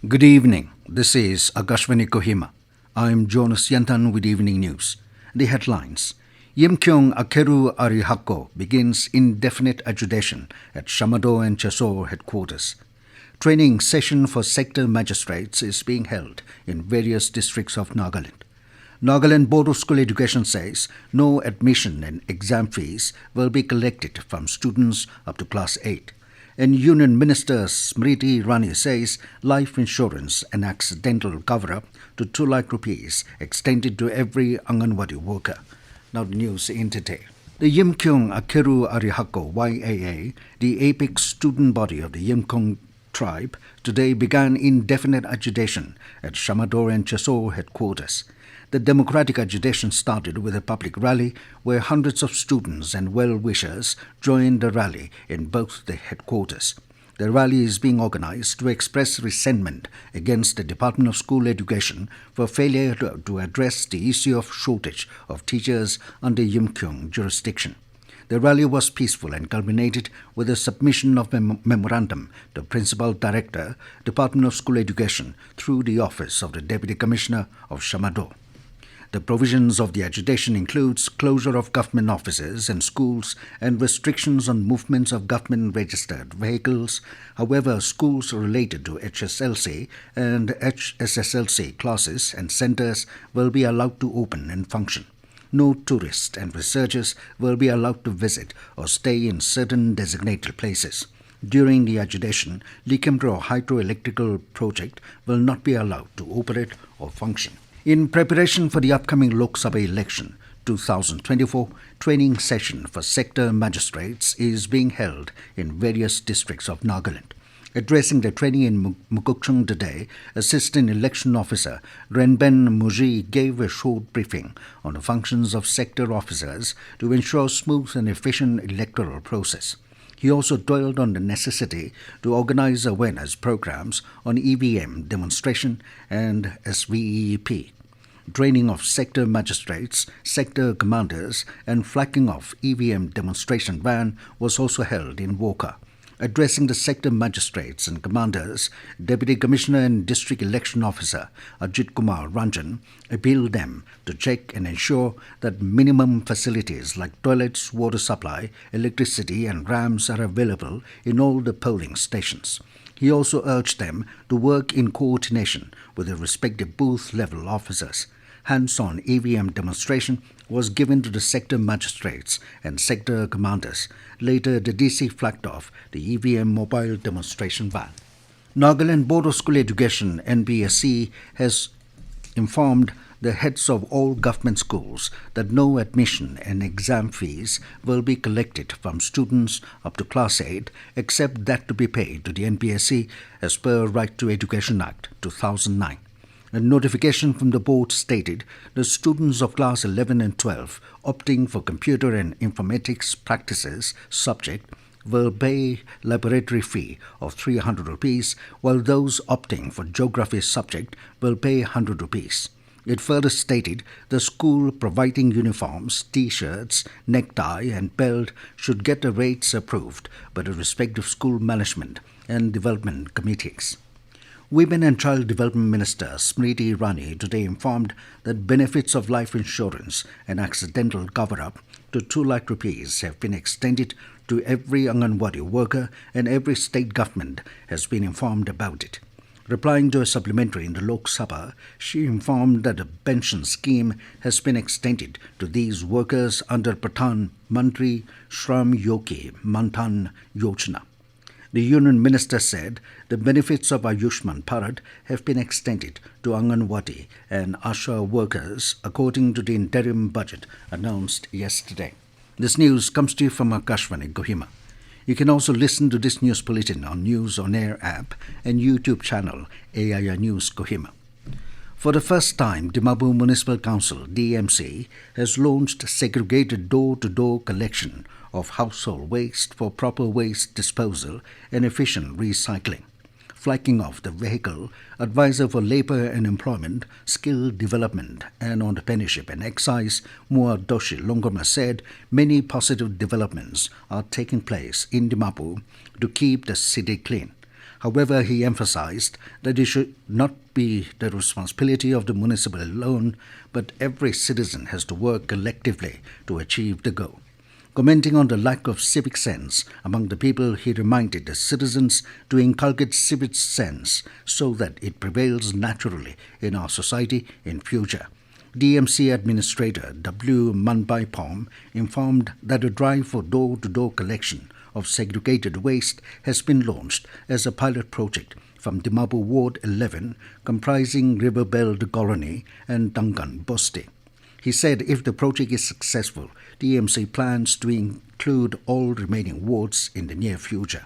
Good evening. This is Akashvani Kohima. I'm Jonas Yantan with Evening News. The headlines. Yimkhiung Akheru Arihako begins indefinite agitation at Shamator and Chessore headquarters. Training session for sector magistrates is being held in various districts of Nagaland. Nagaland Board of School Education says no admission and exam fees will be collected from students up to Class VIII. And Union Minister Smriti Irani says life insurance and accidental cover-up to 2 lakh rupees extended to every Anganwadi worker. Now the news in detail. The Yimkhiung Akheru Arihako YAA, the apex student body of the Yimkhiung tribe, today began indefinite agitation at Shamator and Chessore headquarters. The democratic agitation started with a public rally where hundreds of students and well-wishers joined the rally in both the headquarters. The rally is being organized to express resentment against the Department of School Education for failure to address the issue of shortage of teachers under Yimkhiung jurisdiction. The rally was peaceful and culminated with a submission of a memorandum to Principal Director, Department of School Education, through the Office of the Deputy Commissioner of Shamator. The provisions of the agitation includes closure of government offices and schools and restrictions on movements of government-registered vehicles. However, schools related to HSLC and HSSLC classes and centres will be allowed to open and function. No tourists and researchers will be allowed to visit or stay in certain designated places. During the agitation, Likemro hydroelectrical project will not be allowed to operate or function. In preparation for the upcoming Lok Sabha election 2024, training session for sector magistrates is being held in various districts of Nagaland. Addressing the training in Mukukchung today, Assistant Election Officer Renben Muji gave a short briefing on the functions of sector officers to ensure smooth and efficient electoral process. He also dwelled on the necessity to organize awareness programs on EVM demonstration and SVEP. Training of sector magistrates, sector commanders, and flagging of EVM demonstration van was also held in Woka. Addressing the sector magistrates and commanders, Deputy Commissioner and District Election Officer Ajit Kumar Ranjan appealed them to check and ensure that minimum facilities like toilets, water supply, electricity and ramps are available in all the polling stations. He also urged them to work in coordination with the respective booth-level officers. Hands-on EVM demonstration was given to the sector magistrates and sector commanders. Later, the DC flagged off the EVM mobile demonstration van. Nagaland Board of School Education (NBSC) has informed the heads of all government schools that no admission and exam fees will be collected from students up to Class VIII except that to be paid to the NBSC as per Right to Education Act 2009. A notification from the board stated the students of Class 11 and 12 opting for computer and informatics practices subject will pay laboratory fee of 300 rupees, while those opting for geography subject will pay 100 rupees. It further stated the school providing uniforms, T-shirts, necktie and belt should get the rates approved by the respective school management and development committees. Women and Child Development Minister Smriti Irani today informed that benefits of life insurance and accidental cover-up to 2 lakh rupees have been extended to every Anganwadi worker, and every state government has been informed about it. Replying to a supplementary in the Lok Sabha, she informed that the pension scheme has been extended to these workers under Pradhan Mantri Shram Yogi Manthan Yojana. The Union Minister said the benefits of Ayushman Bharat have been extended to Anganwadi and Asha workers according to the interim budget announced yesterday. This news comes to you from Akashvani, Kohima. You can also listen to this news bulletin on News On Air app and YouTube channel AIR News Kohima. For the first time, Dimapur Municipal Council (DMC) has launched segregated door-to-door collection of household waste for proper waste disposal and efficient recycling. flagging off the vehicle, Advisor for Labour and Employment, Skill Development and Entrepreneurship and Excise, Doshi Longoma, said many positive developments are taking place in Dimapur to keep the city clean. However, he emphasized that it should not be the responsibility of the municipal alone, but every citizen has to work collectively to achieve the goal. Commenting on the lack of civic sense among the people, he reminded the citizens to inculcate civic sense so that it prevails naturally in our society in future. DMC Administrator W. Manbai Pom informed that a drive for door-to-door collection of segregated waste has been launched as a pilot project from Dimapur Ward 11, comprising Riverbelt Colony and Dangan Bosti. He said if the project is successful, DMC plans to include all remaining wards in the near future.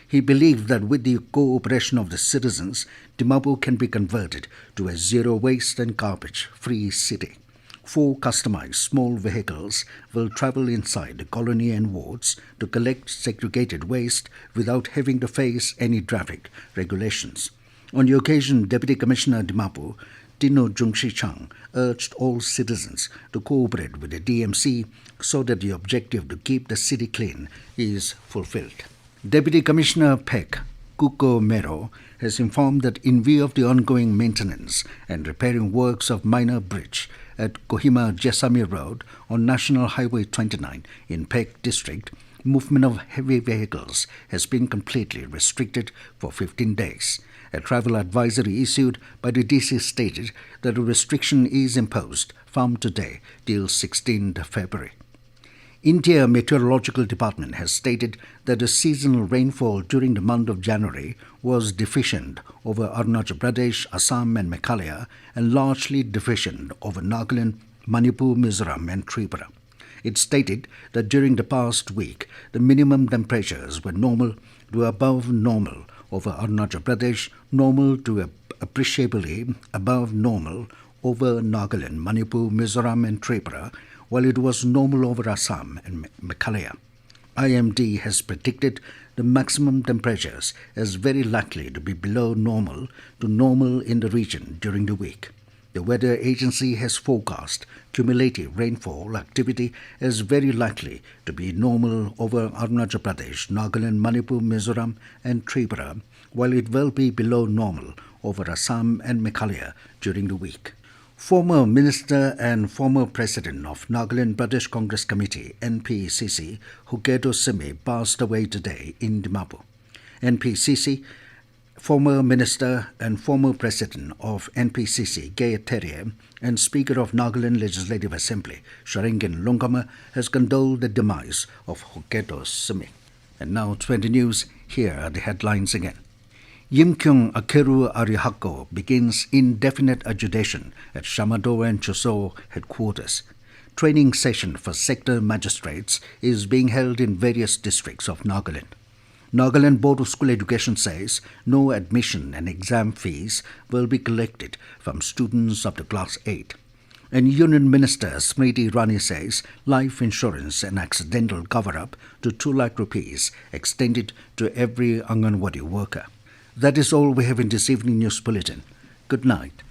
He believed that with the cooperation of the citizens, Dimapur can be converted to a zero-waste and garbage-free city. 4 customized small vehicles will travel inside the colony and wards to collect segregated waste without having to face any traffic regulations. On the occasion, Deputy Commissioner Dimapur, Tino Jungshi Chang, urged all citizens to cooperate with the DMC so that the objective to keep the city clean is fulfilled. Deputy Commissioner Pek Kuko Mero has informed that in view of the ongoing maintenance and repairing works of minor bridge at Kohima Jesami Road on National Highway 29 in Pek District, movement of heavy vehicles has been completely restricted for 15 days. A travel advisory issued by the DC stated that a restriction is imposed from today till 16th February. India Meteorological Department has stated that the seasonal rainfall during the month of January was deficient over Arunachal Pradesh, Assam and Meghalaya and largely deficient over Nagaland, Manipur, Mizoram and Tripura. It stated that during the past week, the minimum temperatures were normal to above normal over Arunachal Pradesh, normal to appreciably above normal over Nagaland, Manipur, Mizoram and Tripura, while it was normal over Assam and Meghalaya. IMD has predicted the maximum temperatures as very likely to be below normal to normal in the region during the week. The weather agency has forecast cumulative rainfall activity as very likely to be normal over Arunachal Pradesh, Nagaland, Manipur, Mizoram and Tripura, while it will be below normal over Assam and Meghalaya during the week. Former Minister and former President of Nagaland Pradesh Congress Committee, NPCC, Huketo Simi, passed away today in Dimapur. NPCC, former Minister and former President of NPCC, Gayatheriya, and Speaker of Nagaland Legislative Assembly, Sharingan Longama, has condoled the demise of Huketo Simi. And now 20 News, here are the headlines again. Yimkhiung Akheru Arihako begins indefinite agitation at Shamator and Chessore headquarters. Training session for Sector Magistrates is being held in various districts of Nagaland. Nagaland Board of School Education says no admission and exam fees will be collected from students up to Class VIII. And Union Minister Smriti Irani says life insurance and accidental cover-up to 2 lakh rupees extended to every Anganwadi worker. That is all we have in this evening news bulletin. Good night.